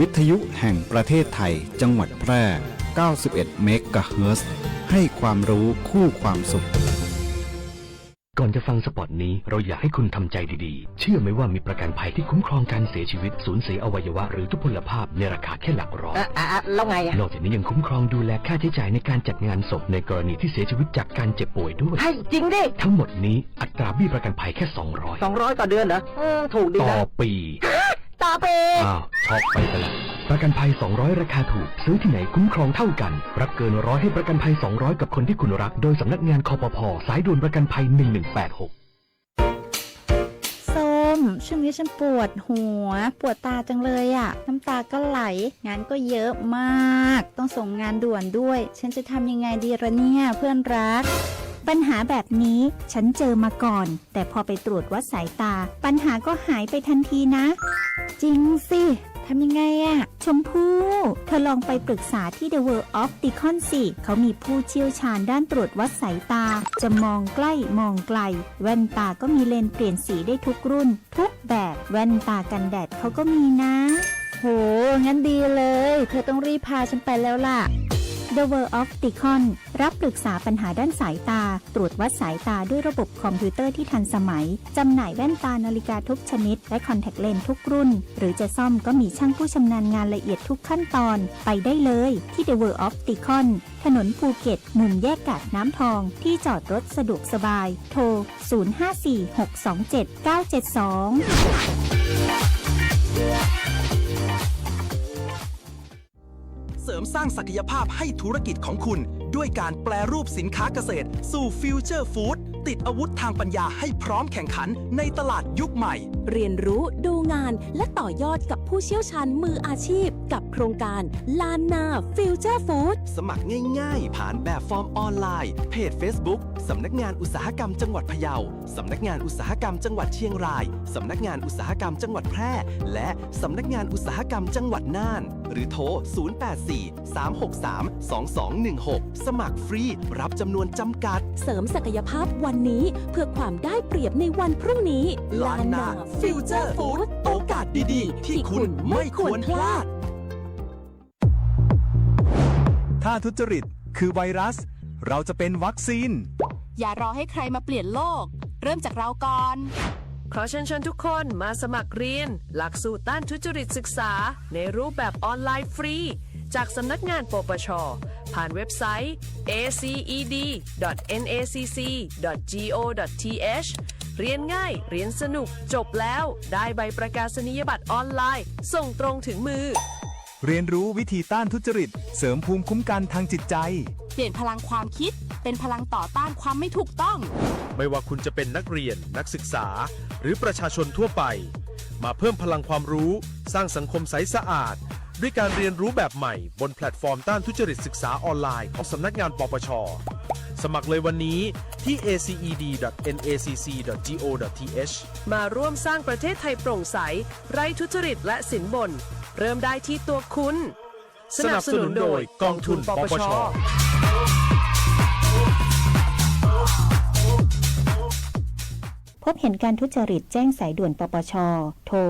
วิทยุแห่งประเทศไทยจังหวัดแพร่ 91 เมกะเฮิรตซ์ ให้ความรู้คู่ความสุข ก่อนจะฟังสปอตนี้เราอยากให้คุณทำใจดีๆเชื่อไหมว่ามีประกันภัยที่คุ้มครองการเสียชีวิตสูญเสียอวัยวะหรือทุพพลภาพในราคาแค่หลักร้อยแล้วไงอะนอกจากนี้ยังคุ้มครองดูแลค่าใช้จ่ายในการจัดงานศพในกรณีที่เสียชีวิตจากการเจ็บป่วยด้วยให้จริงดิทั้งหมดนี้อัตราเบี้ยประกันภัยแค่200ต่อเดือนเหรอถูกดีนะต่อปีต่อปีอ้าวช็อกไปซะแล้วประกันภัย200ราคาถูกซื้อที่ไหนคุ้มครองเท่ากันรับเกิน100ให้ประกันภัย200กับคนที่คุณรักโดยสำนักงานคปภ.สายด่วนประกันภัย1186ส้มช่วงนี้ฉันปวดหัวปวดตาจังเลยอ่ะน้ำตาก็ไหลงานก็เยอะมากต้องส่งงานด่วนด้วยฉันจะทำยังไงดีล่ะเนี่ยเพื่อนรักปัญหาแบบนี้ฉันเจอมาก่อนแต่พอไปตรวจวัดสายตาปัญหาก็หายไปทันทีนะจริงสิทำยังไงอะชมพู่เธอลองไปปรึกษาที่ The World of Decon สิเขามีผู้เชี่ยวชาญด้านตรวจวัดสายตาจะมองใกล้มองไกลแว่นตาก็มีเลนส์เปลี่ยนสีได้ทุกรุ่นทุกแบบแว่นตากันแดดเขาก็มีนะโหงั้นดีเลยเธอต้องรีบพาฉันไปแล้วล่ะThe World of Decon รับปรึกษาปัญหาด้านสายตาตรวจวัดสายตาด้วยระบบคอมพิวเตอร์ที่ทันสมัยจำหน่ายแว่นตานาฬิกาทุกชนิดและคอนแทคเลนส์ทุกรุ่นหรือจะซ่อมก็มีช่างผู้ชำนาญงานละเอียดทุกขั้นตอนไปได้เลยที่ The World of Decon ถนนภูเก็ตมุมแยกกาดน้ำทองที่จอดรถสะดวกสบายโทร 0546279972เสริมสร้างศักยภาพให้ธุรกิจของคุณด้วยการแปรรูปสินค้าเกษตรสู่ฟิวเจอร์ฟู้ดติดอาวุธทางปัญญาให้พร้อมแข่งขันในตลาดยุคใหม่เรียนรู้ดูงานและต่อยอดกับผู้เชี่ยวชาญมืออาชีพกับโครงการลานนาฟิวเจอร์ฟู้ดสมัครง่ายๆผ่านแบบฟอร์มออนไลน์เพจ Facebook สำนักงานอุตสาหกรรมจังหวัดพะเยาสำนักงานอุตสาหกรรมจังหวัดเชียงรายสำนักงานอุตสาหกรรมจังหวัดแพร่และสำนักงานอุตสาหกรรมจังหวัดน่านหรือโทร 0843632216 สมัครฟรีรับจำนวนจำกัดเสริมศักยภาพวันนี้เพื่อความได้เปรียบในวันพรุ่งนี้ลานนาฟิวเจอร์ฟู้ดโอกาสดีๆที่คุณไม่ควรพลาดถ้าทุจริตคือไวรัสเราจะเป็นวัคซีนอย่ารอให้ใครมาเปลี่ยนโลกเริ่มจากเราก่อนขอเชิญชวนทุกคนมาสมัครเรียนหลักสูตรต้านทุจริตศึกษาในรูปแบบออนไลน์ฟรีจากสำนักงานปปช.ผ่านเว็บไซต์ aced.nacc.go.th เรียนง่ายเรียนสนุกจบแล้วได้ใบประกาศนียบัตรออนไลน์ส่งตรงถึงมือเรียนรู้วิธีต้านทุจริตเสริมภูมิคุ้มกันทางจิตใจเปลี่ยนพลังความคิดเป็นพลังต่อต้านความไม่ถูกต้องไม่ว่าคุณจะเป็นนักเรียนนักศึกษาหรือประชาชนทั่วไปมาเพิ่มพลังความรู้สร้างสังคมใสสะอาดด้วยการเรียนรู้แบบใหม่บนแพลตฟอร์มต้านทุจริตศึกษาออนไลน์ของสำนักงานปปช.สมัครเลยวันนี้ที่ aced.nacc.go.th มาร่วมสร้างประเทศไทยโปร่งใสไร้ทุจริตและสินบนเริ่มได้ที่ตัวคุณสนับสนุนโดยกองทุนปปช.พบเห็นการทุจริตแจ้งสายด่วนปปช.โทร 1205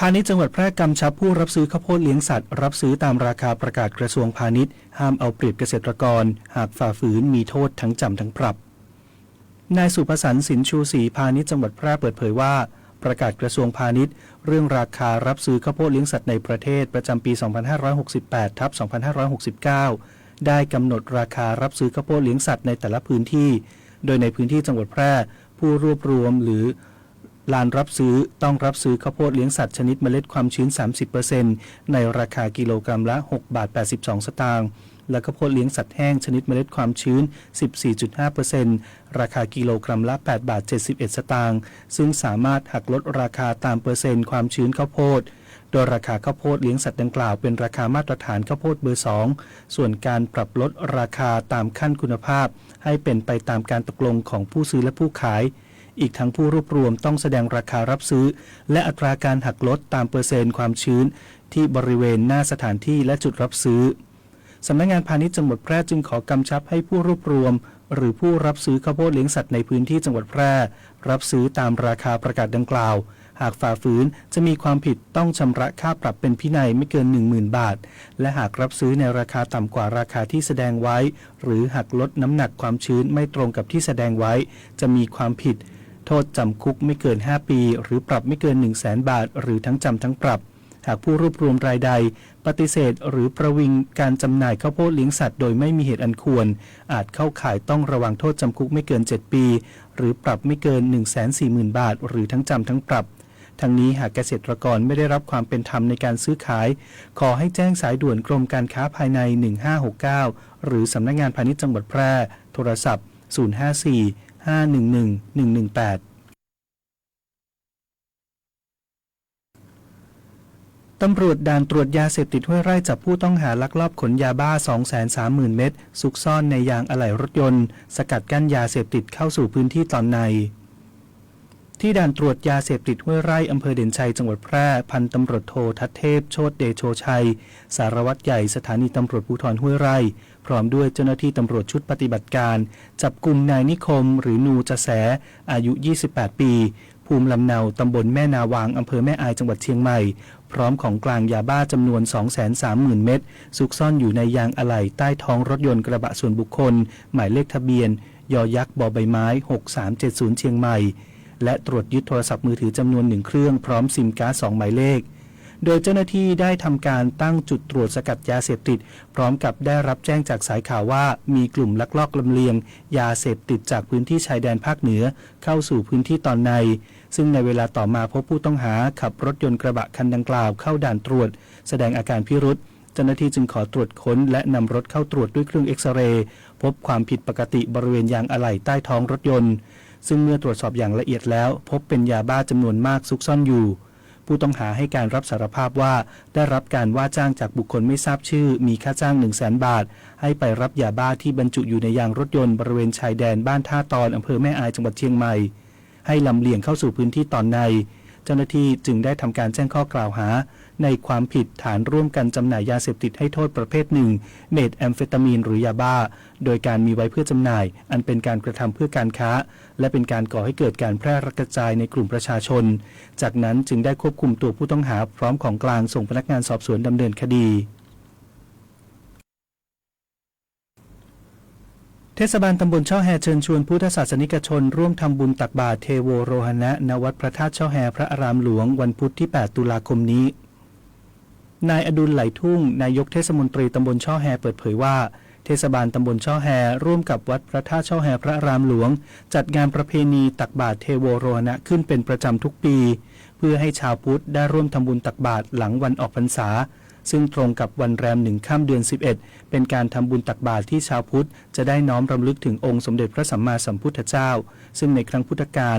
พาณิชย์จังหวัดแพร่กำชับผู้รับซื้อข้าวโพดเลี้ยงสัตว์รับซื้อตามราคาประกาศกระทรวงพาณิชย์ห้ามเอาเปรียบเกษตรกรหากฝ่าฝืนมีโทษทั้งจำทั้งปรับนายสุภสันต์สินชูศรีพาณิชย์จังหวัดแพร่เปิดเผยว่าประกาศกระทรวงพาณิชย์เรื่องราคารับซื้อข้าวโพดเลี้ยงสัตว์ในประเทศประจำปี 2568/2569 ได้กำหนดราคารับซื้อข้าวโพดเลี้ยงสัตว์ในแต่ละพื้นที่โดยในพื้นที่จังหวัดแพร่ผู้รวบรวมหรือลานรับซื้อต้องรับซื้อข้าวโพดเลี้ยงสัตว์ชนิดเมล็ดความชื้น 30% ในราคากิโลกรัมละ6.82 บาทสตางค์และข้าวโพดเลี้ยงสัตว์แห้งชนิดเมล็ดความชื้น 14.5% ราคากิโลกรัมละ8.71 บาทสตางค์ซึ่งสามารถหักลดราคาตามเปอร์เซ็นต์ความชื้นข้าวโพดโดยราคาข้าวโพดเลี้ยงสัตว์ดังกล่าวเป็นราคามาตรฐานข้าวโพดเบอร์ 2ส่วนการปรับลดราคาตามขั้นคุณภาพให้เป็นไปตามการตกลงของผู้ซื้อและผู้ขายอีกทั้งผู้รวบรวมต้องแสดงราคารับซื้อและอัตราการหักลดตามเปอร์เซ็นต์ความชื้นที่บริเวณหน้าสถานที่และจุดรับซื้อสำนักงานพาณิชย์จังหวัดแพร่จึงขอกำชับให้ผู้รวบรวมหรือผู้รับซื้อข้าวโพดเลี้ยงสัตว์ในพื้นที่จังหวัดแพร่รับซื้อตามราคาประกาศดังกล่าวหากฝ่าฝืนจะมีความผิดต้องชำระค่าปรับเป็นพินัยไม่เกิน 10,000 บาทและหากรับซื้อในราคาต่ำกว่าราคาที่แสดงไว้หรือหักลดน้ำหนักความชื้นไม่ตรงกับที่แสดงไว้จะมีความผิดโทษจำคุกไม่เกิน 5 ปีหรือปรับไม่เกิน 100,000 บาทหรือทั้งจำทั้งปรับหากผู้รวบรวมรายใดปฏิเสธหรือประวิงการจำหน่ายข้าวโพดเลี้ยงสัตว์โดยไม่มีเหตุอันควรอาจเข้าข่ายต้องระวังโทษจำคุกไม่เกิน 7 ปีหรือปรับไม่เกิน 140,000 บาทหรือทั้งจำทั้งปรับทั้งนี้หากเกษตรกรไม่ได้รับความเป็นธรรมในการซื้อขายขอให้แจ้งสายด่วนกรมการค้าภายใน1569หรือสำนักงานพาณิชย์จังหวัดแพร่โทรศัพท์054-511-118ตำรวจด่านตรวจยาเสพติดห้วยไร่จับผู้ต้องหาลักลอบขนยาบ้า 230,000 เม็ดซุกซ่อนในยางอะไหล่รถยนต์สกัดกั้นยาเสพติดเข้าสู่พื้นที่ตอนในที่ด่านตรวจยาเสพติดห้วยไร่อำเภอเด่นชัยจังหวัดแพร่พันตำรวจโททัศเทพโชติเดโชชัยสารวัตรใหญ่สถานีตำรวจภูธรห้วยไร่พร้อมด้วยเจ้าหน้าที่ตำรวจชุดปฏิบัติการจับกุมนายนิคมหรือนูจะแสอายุ28ปีภูมิลำเนาตำบลแม่นาวางอำเภอแม่อายจังหวัดเชียงใหม่พร้อมของกลางยาบ้าจำนวน 230,000 เม็ดซุกซ่อนอยู่ในยางอะไหล่ใต้ท้องรถยนต์กระบะส่วนบุคคลหมายเลขทะเบียนยอยักษ์บอใบไม้6370เชียงใหม่และตรวจยึดโทรศัพท์มือถือจำนวน1เครื่องพร้อมซิมการ์ด2หมายเลขโดยเจ้าหน้าที่ได้ทำการตั้งจุดตรวจสกัดยาเสพติดพร้อมกับได้รับแจ้งจากสายข่าวว่ามีกลุ่มลักลอบลำเลียงยาเสพติดจากพื้นที่ชายแดนภาคเหนือเข้าสู่พื้นที่ตอนในซึ่งในเวลาต่อมาพบผู้ต้องหาขับรถยนต์กระบะคันดังกล่าวเข้าด่านตรวจแสดงอาการพิรุษเจ้าหน้าที่จึงขอตรวจค้นและนำรถเข้าตรวจด้วยเครื่องเอ็กซเรย์พบความผิดปกติบริเวณยางอะไหล่ใต้ท้องรถยนต์ซึ่งเมื่อตรวจสอบอย่างละเอียดแล้วพบเป็นยาบ้าจำนวนมากซุกซ่อนอยู่ผู้ต้องหาให้การรับสารภาพว่าได้รับการว่าจ้างจากบุคคลไม่ทราบชื่อมีค่าจ้าง 100,000 บาทให้ไปรับยาบ้าที่บรรจุอยู่ในยางรถยนต์บริเวณชายแดนบ้านท่าตอนอำเภอแม่อายจังหวัดเชียงใหม่ให้ลำเลียงเข้าสู่พื้นที่ตอนในเจ้าหน้าที่จึงได้ทำการแจ้งข้อกล่าวหาในความผิดฐานร่วมกันจำหน่ายยาเสพติดให้โทษประเภทหนึ่งเมทแอมเฟตามีนหรือยาบ้าโดยการมีไว้เพื่อจำหน่ายอันเป็นการกระทำเพื่อการค้าและเป็นการก่อให้เกิดการแพร่กระจายในกลุ่มประชาชนจากนั้นจึงได้ควบคุมตัวผู้ต้องหาพร้อมของกลางส่งพนักงานสอบสวนดำเนินคดีเทศบาลตำบลช่อแฮเชิญชวนพุทธศาสนิกชนร่วมทำบุญตักบาตรเทโวโรหณะณวัดพระธาตุช่อแฮพระอารามหลวงวันพุธที่ 8 ตุลาคมนี้นายอดุลไหลทุ่งนายกเทศมนตรีตำบลช่อแฮเปิดเผยว่าเทศบาลตำบลช่อแฮร่วมกับวัดพระธาตุช่อแฮพระอารามหลวงจัดงานประเพณีตักบาตรเทโวโรหณะขึ้นเป็นประจำทุกปีเพื่อให้ชาวพุทธได้ร่วมทำบุญตักบาตรหลังวันออกพรรษาซึ่งตรงกับวันแรม1 ค่ำเดือน 11เป็นการทำบุญตักบาตรที่ชาวพุทธจะได้น้อมรำลึกถึงองค์สมเด็จพระสัมมาสัมพุทธเจ้าซึ่งในครั้งพุทธกาล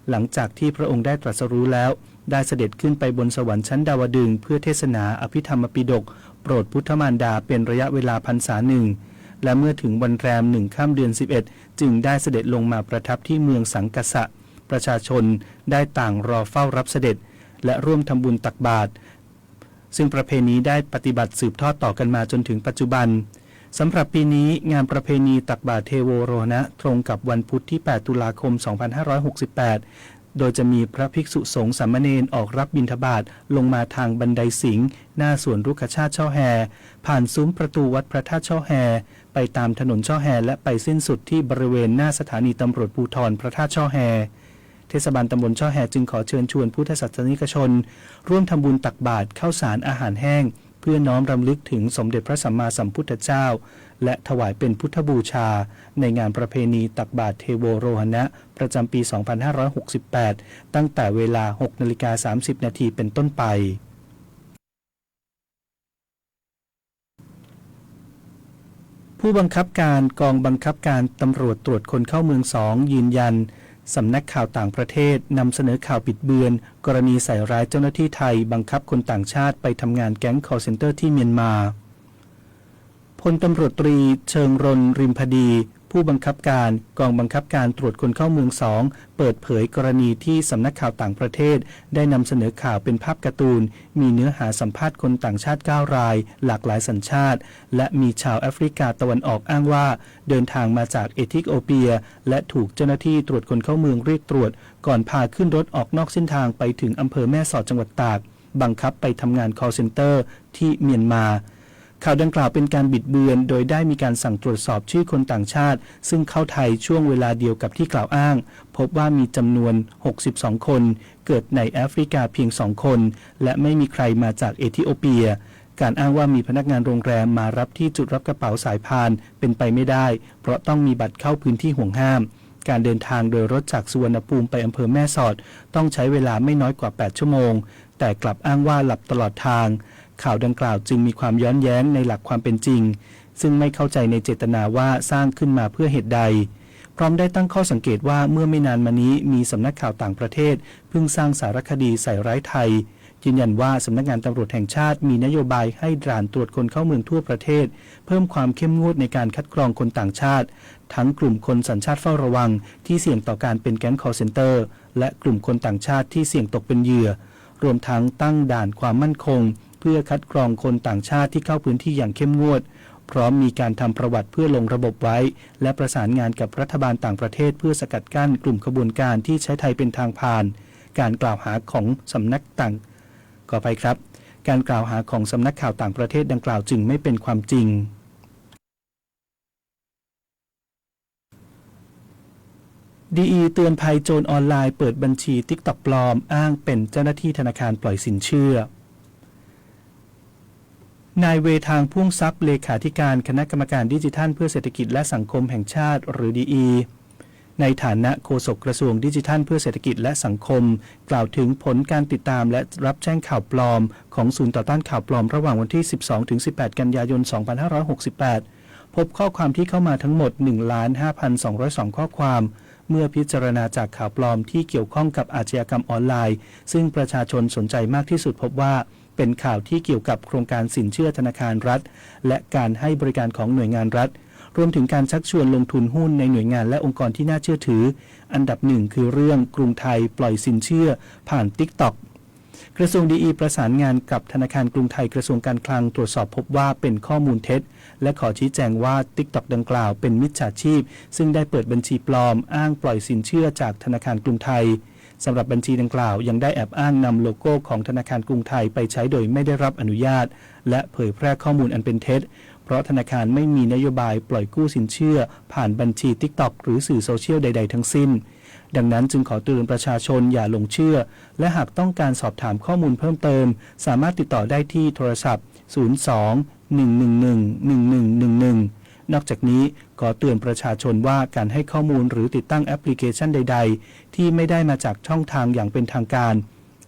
หลังจากที่พระองค์ได้ตรัสรู้แล้วได้เสด็จขึ้นไปบนสวรรค์ชั้นดาวดึงส์เพื่อเทศนาอภิธรรมปิฎกโปรดพุทธมารดาเป็นระยะเวลาพรรษาหนึ่งและเมื่อถึงวันแรม1 ค่ำเดือน 11จึงได้เสด็จลงมาประทับที่เมืองสังกสะประชาชนได้ต่างรอเฝ้ารับเสด็จและร่วมทำบุญตักบาตรซึ่งประเพณีได้ปฏิบัติสืบทอดต่อกันมาจนถึงปัจจุบันสำหรับปีนี้งานประเพณีตักบาตรเทโวโรหณะตรงกับวันพุธที่ 8 ตุลาคม 2568 โดยจะมีพระภิกษุสงฆ์สามเณรออกรับบิณฑบาตลงมาทางบันไดสิงห์หน้าสวนรุกขชาติช่อแฮผ่านซุ้มประตูวัดพระธาตุช่อแฮไปตามถนนช่อแฮและไปสิ้นสุดที่บริเวณหน้าสถานีตำรวจภูธรพระธาตุช่อแฮเทศบาลตำบลช่อแฮจึงขอเชิญชวนพุทธศาสนิกชนร่วมทำบุญตักบาตรข้าวสารอาหารแห้งเพื่อน้อมรำลึกถึงสมเด็จพระสัมมาสัมพุทธเจ้าและถวายเป็นพุทธบูชาในงานประเพณีตักบาตรเทโวโรหณะประจำปี 2568 ตั้งแต่เวลา 6:30 นาทีเป็นต้นไปผู้บังคับการกองบังคับการตำรวจตรวจคนเข้าเมือง2ยืนยันสำนักข่าวต่างประเทศนำเสนอข่าวบิดเบือนกรณีใส่ร้ายเจ้าหน้าที่ไทยบังคับคนต่างชาติไปทำงานแก๊งคอลเซ็นเตอร์ที่เมียนมาพลตำรวจตรีเชิงรณริมพดีผู้บังคับการกองบังคับการตรวจคนเข้าเมือง2เปิดเผยกรณีที่สำนักข่าวต่างประเทศได้นำเสนอข่าวเป็นภาพการ์ตูนมีเนื้อหาสัมภาษณ์คนต่างชาติ9รายหลากหลายสัญชาติและมีชาวแอฟริกาตะวันออกอ้างว่าเดินทางมาจากเอธิโอเปียและถูกเจ้าหน้าที่ตรวจคนเข้าเมืองเรียกตรวจก่อนพาขึ้นรถออกนอกเส้นทางไปถึงอำเภอแม่สอดจังหวัดตากบังคับไปทำงาน call center ที่เมียนมาข่าวดังกล่าวเป็นการบิดเบือนโดยได้มีการสั่งตรวจสอบชื่อคนต่างชาติซึ่งเข้าไทยช่วงเวลาเดียวกับที่กล่าวอ้างพบว่ามีจำนวน62คนเกิดในแอฟริกาเพียง2คนและไม่มีใครมาจากเอธิโอเปียการอ้างว่ามีพนักงานโรงแรมมารับที่จุดรับกระเป๋าสายพานเป็นไปไม่ได้เพราะต้องมีบัตรเข้าพื้นที่ห่วงห้ามการเดินทางโดยรถจากสุวรรณภูมิไปอำเภอแม่สอดต้องใช้เวลาไม่น้อยกว่า8ชั่วโมงแต่กลับอ้างว่าหลับตลอดทางข่าวดังกล่าวจึงมีความย้อนแย้งในหลักความเป็นจริงซึ่งไม่เข้าใจในเจตนาว่าสร้างขึ้นมาเพื่อเหตุใดพร้อมได้ตั้งข้อสังเกตว่าเมื่อไม่นานมานี้มีสำนักข่าวต่างประเทศเพิ่งสร้างสารคดีใส่ร้ายไทยยืนยันว่าสำนักงานตำรวจแห่งชาติมีนโยบายให้ด่านตรวจคนเข้าเมืองทั่วประเทศเพิ่มความเข้มงวดในการคัดกรองคนต่างชาติทั้งกลุ่มคนสัญชาติเฝ้าระวังที่เสี่ยงต่อการเป็นแก๊ง call center และกลุ่มคนต่างชาติที่เสี่ยงตกเป็นเหยื่อรวมทั้งตั้งด่านความมั่นคงเพื่อคัดกรองคนต่างชาติที่เข้าพื้นที่อย่างเข้มงวดพร้อมมีการทำประวัติเพื่อลงระบบไว้และประสานงานกับรัฐบาลต่างประเทศเพื่อสกัดกั้นกลุ่มขบวนการที่ใช้ไทยเป็นทางผ่านการกล่าวหาของสำนักต่างขออภัยครับการกล่าวหาของสำนักข่าวต่างประเทศดังกล่าวจึงไม่เป็นความจริงดีเตือนภัยโจรออนไลน์เปิดบัญชี TikTok ปลอมอ้างเป็นเจ้าหน้าที่ธนาคารปล่อยสินเชื่อนายเวทางพ่วงทรัพย์เลขาธิการคณะกรรมการดิจิทัลเพื่อเศรษฐกิจและสังคมแห่งชาติหรือดีในฐานะโฆษกกระทรวงดิจิทัลเพื่อเศรษฐกิจและสังคมกล่าวถึงผลการติดตามและรับแจ้งข่าวปลอมของศูนย์ต่อต้านข่าวปลอมระหว่างวันที่ 12-18 กันยายน 2568 พบข้อความที่เข้ามาทั้งหมด 15,202 ข้อความเมื่อพิจารณาจากข่าวปลอมที่เกี่ยวข้องกับอาชญากรรมออนไลน์ซึ่งประชาชนสนใจมากที่สุดพบว่าเป็นข่าวที่เกี่ยวกับโครงการสินเชื่อธนาคารรัฐและการให้บริการของหน่วยงานรัฐรวมถึงการชักชวนลงทุนหุ้นในหน่วยงานและองค์กรที่น่าเชื่อถืออันดับหนึ่งคือเรื่องกรุงไทยปล่อยสินเชื่อผ่าน TikTok กระทรวงดีประสานงานกับธนาคารกรุงไทยกระทรวงการคลังตรวจสอบพบว่าเป็นข้อมูลเท็จและขอชี้แจงว่า TikTok ดังกล่าวเป็นมิจฉาชีพซึ่งได้เปิดบัญชีปลอมอ้างปล่อยสินเชื่อจากธนาคารกรุงไทยสำหรับบัญชีดังกล่าวยังได้แอบอ้างนำโลโก้ของธนาคารกรุงไทยไปใช้โดยไม่ได้รับอนุญาตและเผยแพร่ข้อมูลอันเป็นเท็จเพราะธนาคารไม่มีนโยบายปล่อยกู้สินเชื่อผ่านบัญชี TikTok หรือสื่อโซเชียลใดๆทั้งสิ้นดังนั้นจึงขอเตือนประชาชนอย่าหลงเชื่อและหากต้องการสอบถามข้อมูลเพิ่มเติมสามารถติดต่อได้ที่โทรศัพท์ 02-111-1111 นอกจากนี้ขอเตือนประชาชนว่าการให้ข้อมูลหรือติดตั้งแอปพลิเคชันใดๆที่ไม่ได้มาจากช่องทางอย่างเป็นทางการ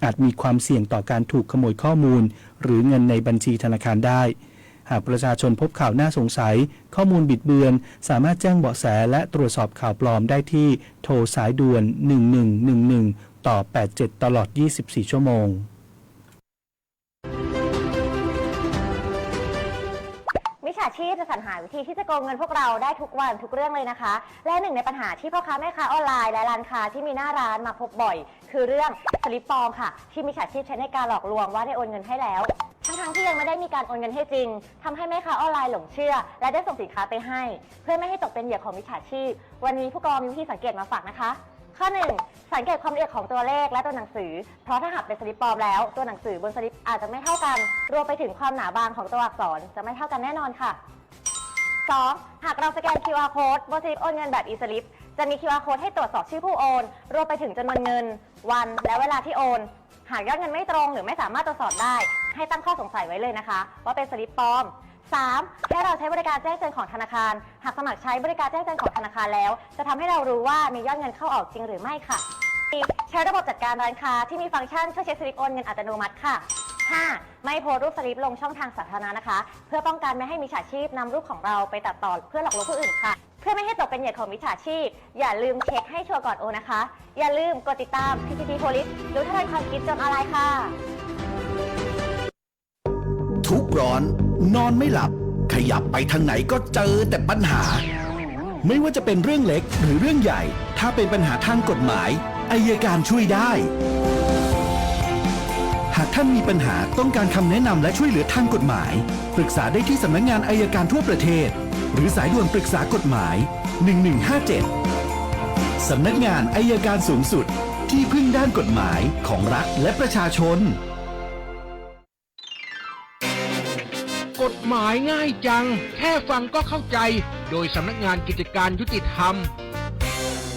อาจมีความเสี่ยงต่อการถูกขโมยข้อมูลหรือเงินในบัญชีธนาคารได้หากประชาชนพบข่าวน่าสงสัยข้อมูลบิดเบือนสามารถแจ้งเบาะแสและตรวจสอบข่าวปลอมได้ที่โทรสายด่วน1111ต่อ87ตลอด24ชั่วโมงมิจฉาชีพจะสรรหาวิธีที่จะโกงเงินพวกเราได้ทุกวันทุกเรื่องเลยนะคะและหนึ่งในปัญหาที่พ่อค้าแม่ค้าออนไลน์และร้านค้าที่มีหน้าร้านมาพบบ่อยคือเรื่องสลิปปลอมค่ะที่มิจฉาชีพใช้ในการหลอกลวงว่าได้โอนเงินให้แล้วทั้งที่ยังไม่ได้มีการโอนเงินให้จริงทำให้แม่ค้าออนไลน์หลงเชื่อและได้ส่งสินค้าไปให้เพื่อไม่ให้ตกเป็นเหยื่อของมิจฉาชีพวันนี้ผู้กองมีวิธีสังเกตมาฝากนะคะ ข้อ 1. สังเกตความละเอียดของตัวเลขและตัวหนังสือเพราะถ้าหากเป็นสลิปปลอมแล้วตัวหนังสือบนสลิปอาจจะไม่เท่ากันรวมไปถึงความหนาบางของตัวอักษรจะไม่เท่ากันแน่นอนค่ะ 2. หากเราสแกน QR code บนสลิปโอนเงินแบบ e-slip จะมี QR code ให้ตรวจสอบชื่อผู้โอนรวมไปถึงจำนวนเงินวันและเวลาที่โอนหากยอดเงินไม่ตรงหรือไม่สามารถตรวจสอบได้ให้ตั้งข้อสงสัยไว้เลยนะคะว่าเป็นสลิปปลอม 3. ให้เราใช้บริการแจ้งเตือนของธนาคารหากสมัครใช้บริการแจ้งเตือนของธนาคารแล้วจะทำให้เรารู้ว่ามียอดเงินเข้าออกจริงหรือไม่ค่ะ 4. ใช้ระบบจัดการร้านค้าที่มีฟังก์ชันช่วยเช็คสลิปโอนเงินอัตโนมัติค่ะ 5. ไม่โพสต์รูปสลิปลงช่องทางสาธารณะนะคะเพื่อป้องกันไม่ให้มิจฉาชีพนำรูปของเราไปตัดต่อเพื่อหลอกลวงผู้อื่นค่ะเพื่อไม่ให้ตกเป็นเหยื่อของมิจฉาชีพอย่าลืมเช็คให้ชัวร์ก่อนโอนนะคะอย่าลืมกดติดตาม PTT Police รู้ทันความคิดจนอะไรค่ะ ทุกข์ร้อนนอนไม่หลับขยับไปทางไหนก็เจอแต่ปัญหา ไม่ว่าจะเป็นเรื่องเล็กหรือเรื่องใหญ่ ถ้าเป็นปัญหาทางกฎหมายอัยการช่วยได้ หากท่านมีปัญหาต้องการคำแนะนำและช่วยเหลือทางกฎหมายปรึกษาได้ที่สำนักงานอัยการทั่วประเทศหรือสายด่วนปรึกษากฎหมาย 1157 สำนักงานอัยการสูงสุดที่พึ่งด้านกฎหมายของรัฐและประชาชน กฎหมายง่ายจังแค่ฟังก็เข้าใจโดยสำนักงานกิจการยุติธรรม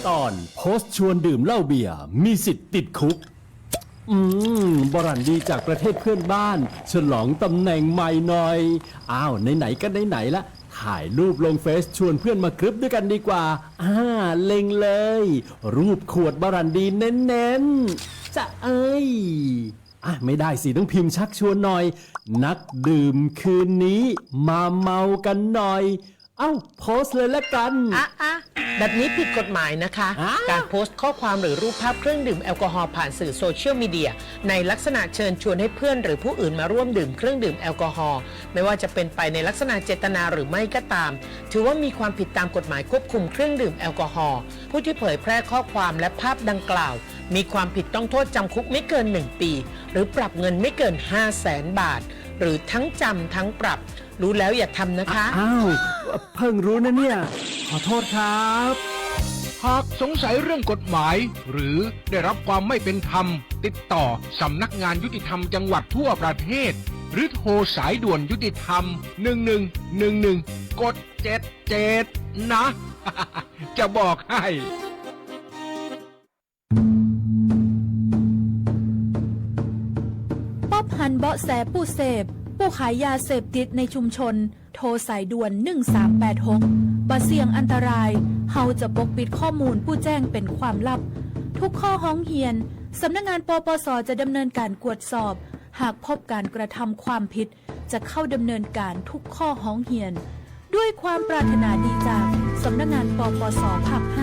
ตอนโพสต์ชวนดื่มเหล้าเบียร์มีสิทธิ์ติดคุกบรันดีจากประเทศเพื่อนบ้านฉลองตำแหน่งใหม่หน่อยอ้าวไหนๆก็ไหนๆละถ่ายรูปลงเฟซชวนเพื่อนมากรึบด้วยกันดีกว่าเล็งเลยรูปขวดบรันดีเน้นๆจะไม่ได้สิต้องพิมพ์ชักชวนหน่อยนักดื่มคืนนี้มาเมากันหน่อยโพสต์เลยละกันแบบนี้ผิดกฎหมายนะคะการโพสต์ข้อความหรือรูปภาพเครื่องดื่มแอลกอฮอล์ผ่านสื่อโซเชียลมีเดียในลักษณะเชิญชวนให้เพื่อนหรือผู้อื่นมาร่วมดื่มเครื่องดื่มแอลกอฮอล์ไม่ว่าจะเป็นไปในลักษณะเจตนาหรือไม่ก็ตามถือว่ามีความผิดตามกฎหมายควบคุมเครื่องดื่มแอลกอฮอล์ผู้ที่เผยแพร่ข้อความและภาพดังกล่าวมีความผิดต้องโทษจำคุกไม่เกิน1 ปีหรือปรับเงินไม่เกิน 500,000 บาทหรือทั้งจำทั้งปรับรู้แล้วอย่าทำนะคะเพิ่งรู้นะเนี่ยขอโทษครับ หากสงสัยเรื่องกฎหมายหรือได้รับความไม่เป็นธรรมติดต่อสำนักงานยุติธรรมจังหวัดทั่วประเทศหรือโทรสายด่วนยุติธรรม1111กด77นะ จะบอกให้ป๊อบหันเบาะแสผู้เสพผู้ขายยาเสพติดในชุมชนโทรสายด่วน1386บ่เสี่ยงอันตรายเฮาจะปกปิดข้อมูลผู้แจ้งเป็นความลับทุกข้อห้องเฮียนสำนักงานปปส.จะดำเนินการกวดสอบหากพบการกระทำความผิดจะเข้าดำเนินการทุกข้อห้องเฮียนด้วยความปรารถนาดีจากสำนักงานปปส.ภาค 5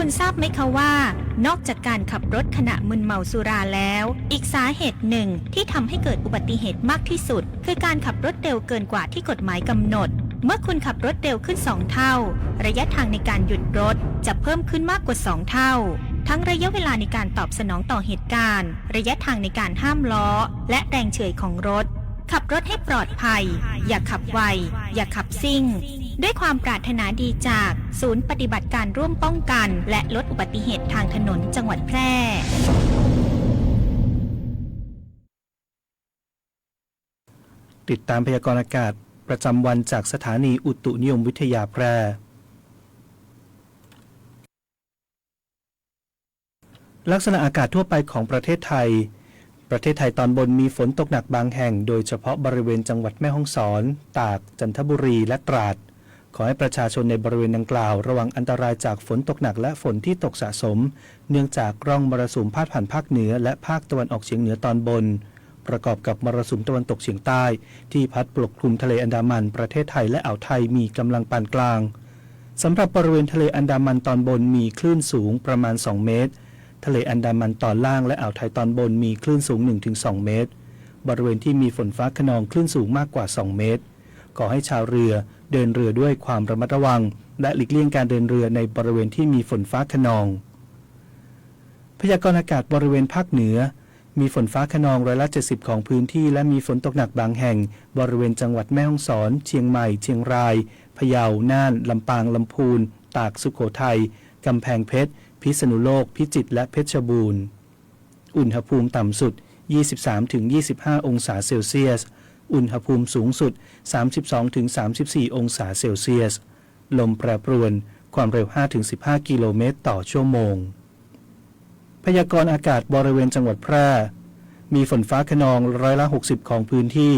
คุณทราบไหมคะว่านอกจากการขับรถขณะมึนเมาสุราแล้วอีกสาเหตุหนึ่งที่ทำให้เกิดอุบัติเหตุมากที่สุดคือการขับรถเร็วเกินกว่าที่กฎหมายกำหนดเมื่อคุณขับรถเร็วขึ้น2เท่าระยะทางในการหยุดรถจะเพิ่มขึ้นมากกว่า2เท่าทั้งระยะเวลาในการตอบสนองต่อเหตุการณ์ระยะทางในการห้ามล้อและแรงเฉื่อยของรถขับรถให้ปลอดภัยอย่าขับไวอย่าขับซิ่งด้วยความปรารถนาดีจากศูนย์ปฏิบัติการร่วมป้องกันและลดอุบัติเหตุทางถนนจังหวัดแพร่ติดตามพยากรณ์อากาศประจำวันจากสถานีอุตุนิยมวิทยาแพร่ลักษณะอากาศทั่วไปของประเทศไทยตอนบนมีฝนตกหนักบางแห่งโดยเฉพาะบริเวณจังหวัดแม่ฮ่องสอนตากจันทบุรีและตราดขอให้ประชาชนในบริเวณดังกล่าวระวังอันตรายจากฝนตกหนักและฝนที่ตกสะสมเนื่องจากร่องมรสุมพาดผ่านภาคเหนือและภาคตะวันออกเฉียงเหนือตอนบนประกอบกับมรสุมตะวันตกเฉียงใต้ที่พัดปกคลุมทะเลอันดามันประเทศไทยและอ่าวไทยมีกำลังปานกลางสำหรับบริเวณทะเลอันดามันตอนบนมีคลื่นสูงประมาณ2 เมตรทะเลอันดามันตอนล่างและอ่าวไทยตอนบนมีคลื่นสูง 1-2 เมตรบริเวณที่มีฝนฟ้าคะนองคลื่นสูงมากกว่า2 เมตรขอให้ชาวเรือเดินเรือด้วยความระมัดระวังและหลีกเลี่ยงการเดินเรือในบริเวณที่มีฝนฟ้าคะนองพยากรณ์อากาศบริเวณภาคเหนือ มีฝนฟ้าคะนอง70%ของพื้นที่และมีฝนตกหนักบางแห่งบริเวณจังหวัดแม่ฮ่องสอนเชียงใหม่เชียงรายพะเยาน่านลำปางลำพูนตากสุโขทัยกำแพงเพชรพิษณุโลกพิจิตรและเพชรบูรณ์อุณหภูมิต่ำสุด 23-25 องศาเซลเซียสอุณหภูมิสูงสุด 32-34 องศาเซลเซียสลมแปรปรวนความเร็ว 5-15 กิโลเมตรต่อชั่วโมงพยากรณ์อากาศบริเวณจังหวัดแพร่มีฝนฟ้าคะนอง60%ของพื้นที่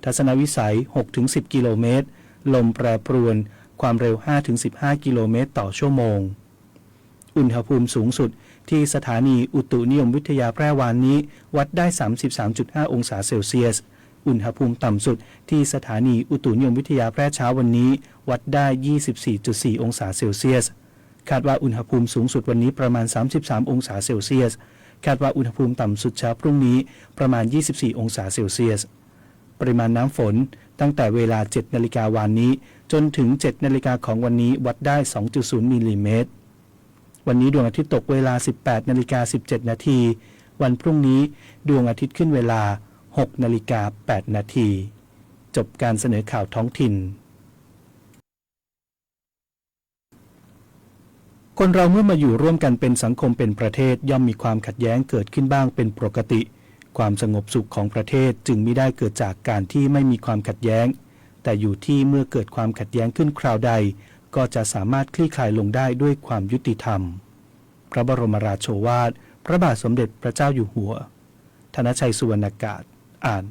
ทัศนวิสัย 6-10 กิโลเมตรลมแปรปรวนความเร็ว 5-15 กิโลเมตรต่อชั่วโมงอุณหภูมิสูงสุดที่สถานีอุตุนิยมวิทยาแพร่วานนี้วัดได้ 33.5 องศาเซลเซียสอุณหภูมิต่ำสุดที่สถานีอุตุนิยมวิทยาแพร่เช้าวันนี้วัดได้ 24.4 องศาเซลเซียสคาดว่าอุณหภูมิสูงสุดวันนี้ประมาณ 33 องศาเซลเซียสคาดว่าอุณหภูมิต่ำสุดเช้าพรุ่งนี้ประมาณ 24 องศาเซลเซียสปริมาณน้ำฝนตั้งแต่เวลา 7 นาฬิกาวานนี้จนถึง 7 นาฬิกาของวันนี้วัดได้ 2.0 มิลลิเมตรวันนี้ดวงอาทิตย์ตกเวลา 18 นาฬิกา 17 นาทีวันพรุ่งนี้ดวงอาทิตย์ขึ้นเวลา 6 นาฬิกา 8 นาทีจบการเสนอข่าวท้องถิ่นคนเราเมื่อมาอยู่ร่วมกันเป็นสังคมเป็นประเทศย่อมมีความขัดแย้งเกิดขึ้นบ้างเป็นปกติความสงบสุขของประเทศจึงมิได้เกิดจากการที่ไม่มีความขัดแย้งแต่อยู่ที่เมื่อเกิดความขัดแย้งขึ้นคราวใดก็จะสามารถคลี่คลายลงได้ด้วยความยุติธรรมพระบรมราโชวาทพระบาทสมเด็จพระเจ้าอยู่หัวธนชัยสุวรรณกาศอ่าน